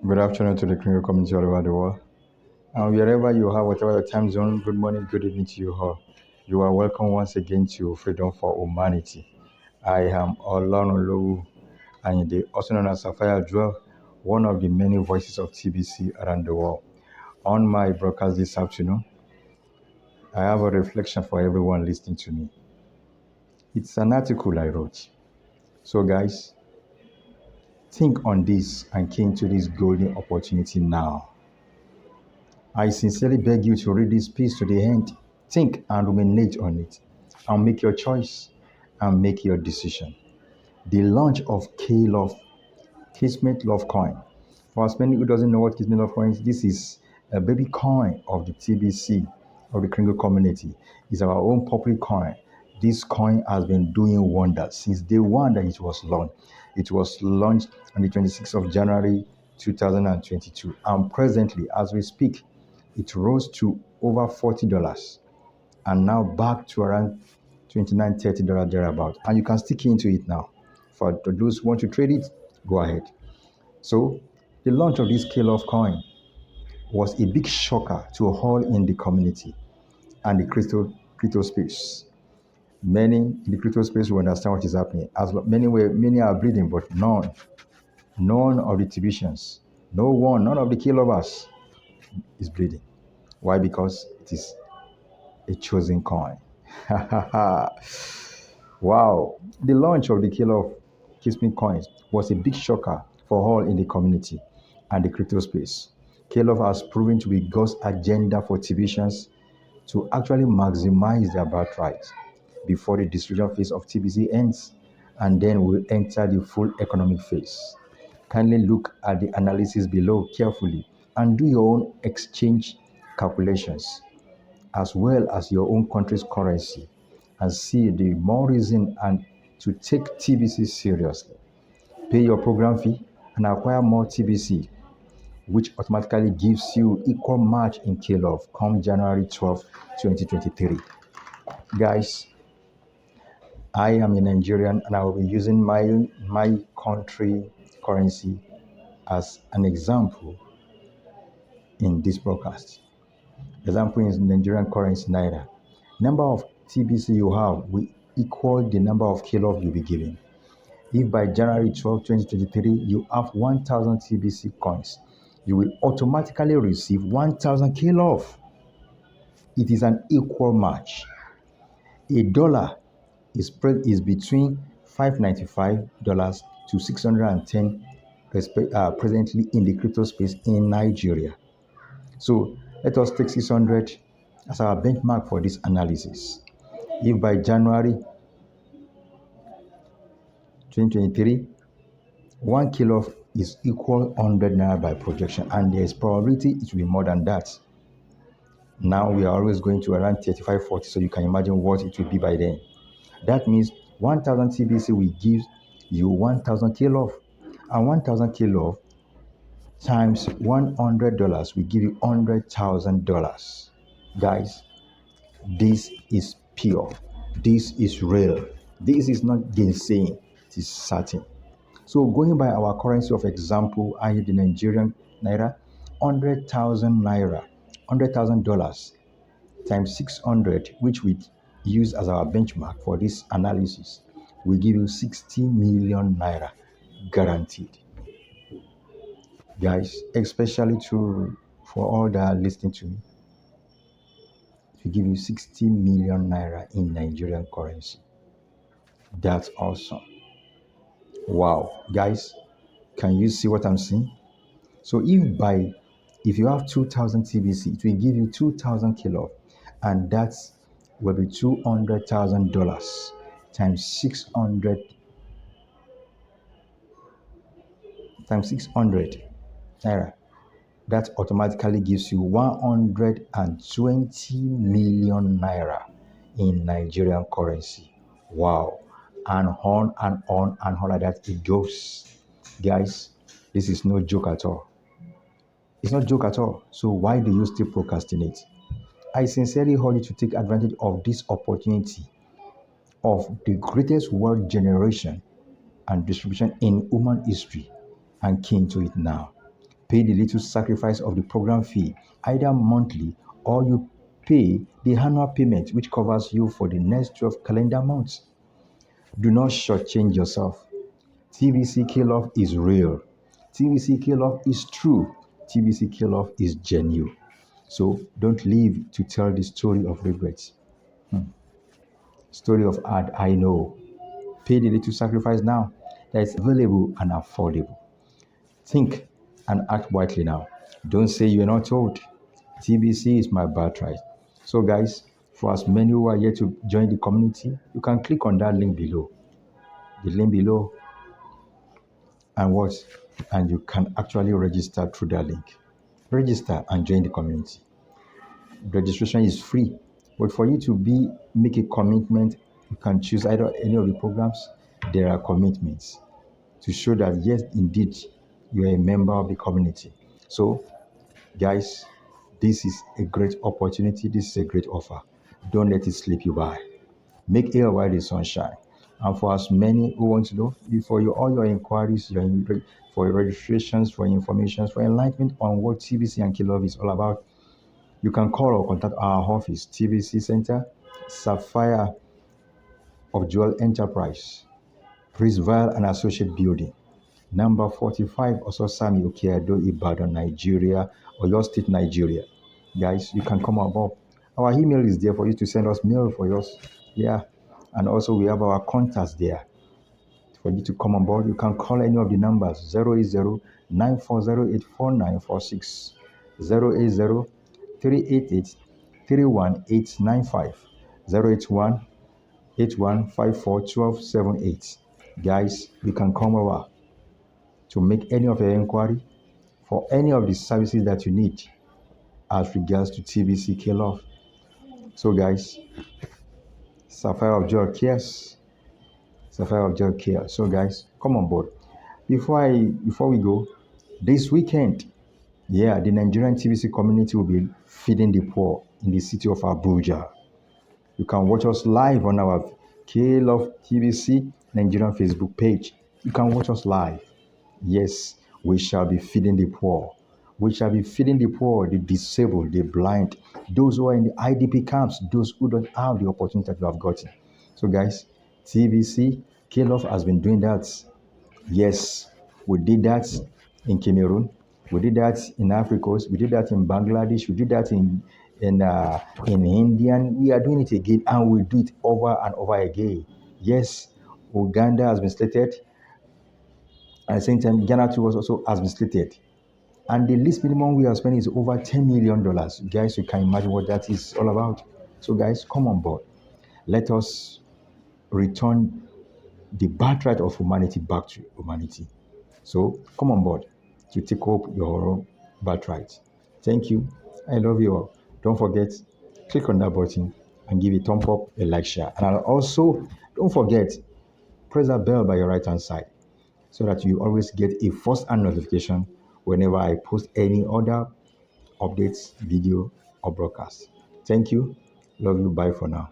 Good afternoon to the Criminal community all over the world. And wherever you are, whatever your time zone, good morning, good evening to you all. You are welcome once again to Freedom for Humanity. I am Olonolu and also known as Sapphire Jewel, one of the many voices of TBC around the world. On my broadcast this afternoon, I have a reflection for everyone listening to me. It's an article I wrote. So guys, think on this and key into this golden opportunity now. I sincerely beg you to read this piece to the end. Think and ruminate on it, and make your choice and make your decision. The launch of K-Love, Kismet Love Coin. For as many who doesn't know what Kismet Love Coin is, this is a baby coin of the TBC, of the Kringle community. It's our own public coin. This coin has been doing wonders since day one that it was launched. It was launched on the 26th of January 2022. And presently, as we speak, it rose to over $40 and now back to around $29, $30 thereabout. And you can stick into it now. For those who want to trade it, go ahead. So the launch of this K-Love coin was a big shocker to all in the community and the crypto space. Many in the crypto space will understand what is happening. Many are bleeding, but none of the Tibetians, none of the K-Lovers is bleeding. Why? Because it is a chosen coin. Wow. The launch of the K-Love Kismet coins was a big shocker for all in the community and the crypto space. K-Love has proven to be God's agenda for Tibetians to actually maximize their birthright before the distribution phase of TBC ends, and then we'll enter the full economic phase. Kindly look at the analysis below carefully and do your own exchange calculations as well as your own country's currency and see the more reason and to take TBC seriously. Pay your program fee and acquire more TBC, which automatically gives you equal match in K-Love come January 12, 2023. Guys, I am a Nigerian and I will be using my country currency as an example in this broadcast. Example is Nigerian currency Naira. Number of TBC you have will equal the number of K-Love you'll be given. If by January 12, 2023, you have 1,000 TBC coins, you will automatically receive 1,000 K-Love. It is an equal match. A dollar is between $595 to $610 presently in the crypto space in Nigeria. So let us take 600 as our benchmark for this analysis. If by January 2023, 1 kilo is equal 100 naira by projection, and there is probability it will be more than that. Now we are always going to around 35, 40, so you can imagine what it will be by then. That means 1,000 TBC will give you 1,000 kilo, and 1,000 kilo times $100 will give you $100,000. Guys, this is pure. This is real. This is not gainsaying. It is certain. So going by our currency of example, i.e. the Nigerian naira, 100,000 naira, $100,000 times 600, which we use as our benchmark for this analysis, will give you 60 million naira guaranteed. Guys, especially for all that are listening to me, to give you 60 million naira in Nigerian currency. That's awesome. Wow. Guys, can you see what I'm saying? So if you have 2,000 TBC, it will give you 2,000 kilo, and that will be $200,000 times 600 naira. That automatically gives you 120 million naira in Nigerian currency. Wow. And on and on and on like that it goes. Guys, this is no joke at all. It's not a joke at all. So why do you still procrastinate? I sincerely urge you to take advantage of this opportunity of the greatest wealth generation and distribution in human history and key into it now. Pay the little sacrifice of the program fee, either monthly or you pay the annual payment, which covers you for the next 12 calendar months. Do not shortchange yourself. TBC K-Love is real. TBC K-Love is true. TBC K-Love is genuine. So don't live to tell the story of regrets. Story of art, I know. Pay the little sacrifice now that is available and affordable. Think and act wisely now. Don't say you're not told. TBC is my birthright. So guys, for as many who are yet to join the community, you can click on that link below. The link below and what? And you can actually register through that link. Register and join the community. Registration is free, but for you to make a commitment, you can choose either any of the programs. There are commitments to show that yes, indeed, you are a member of the community. So, guys, this is a great opportunity. This is a great offer. Don't let it slip you by. Make hay while the sun shine. And for as many who want to know, for all your inquiries, for your registrations, for information, for enlightenment on what TBC and K-Love is all about, you can call or contact our office, TBC Center, Sapphire of Jewel Enterprise, Ville and Associate Building, number 45 Ososami, Okeado, Ibadan, Nigeria, or your state, Nigeria. Guys, you can come above. Our email is there for you to send us mail for yours. Yeah. And also we have our contacts there. For you to come on board, you can call any of the numbers 080-9408-4946, 080-388-31895, 081-8154-1278. Guys, you can come over to make any of your inquiry for any of the services that you need as regards to TBC K-Love. So guys, Sapphire of Joy cares. Sapphire of Joy cares. So guys, come on board. Before we go, this weekend, the Nigerian TBC community will be feeding the poor in the city of Abuja. You can watch us live on our K-Love TBC Nigerian Facebook page. You can watch us live. Yes, we shall be feeding the poor. We shall be feeding the poor, the disabled, the blind, those who are in the IDP camps, those who don't have the opportunity that you have gotten. So guys, TBC, K-Love has been doing that. Yes, we did that in Cameroon. We did that in Africa. We did that in Bangladesh. We did that in India. We are doing it again, and we'll do it over and over again. Yes, Uganda has been slated. At the same time, Ghana too also has been slated. And the least minimum we are spending is over $10 million. Guys, you can imagine what that is all about. So guys, come on board. Let us return the birthright of humanity back to humanity. So come on board to take up your birthright. Thank you. I love you all. Don't forget, click on that button and give a thumb up, a like, share. And also, don't forget, press that bell by your right hand side so that you always get a first-hand notification whenever I post any other updates, video, or broadcast. Thank you. Love you. Bye for now.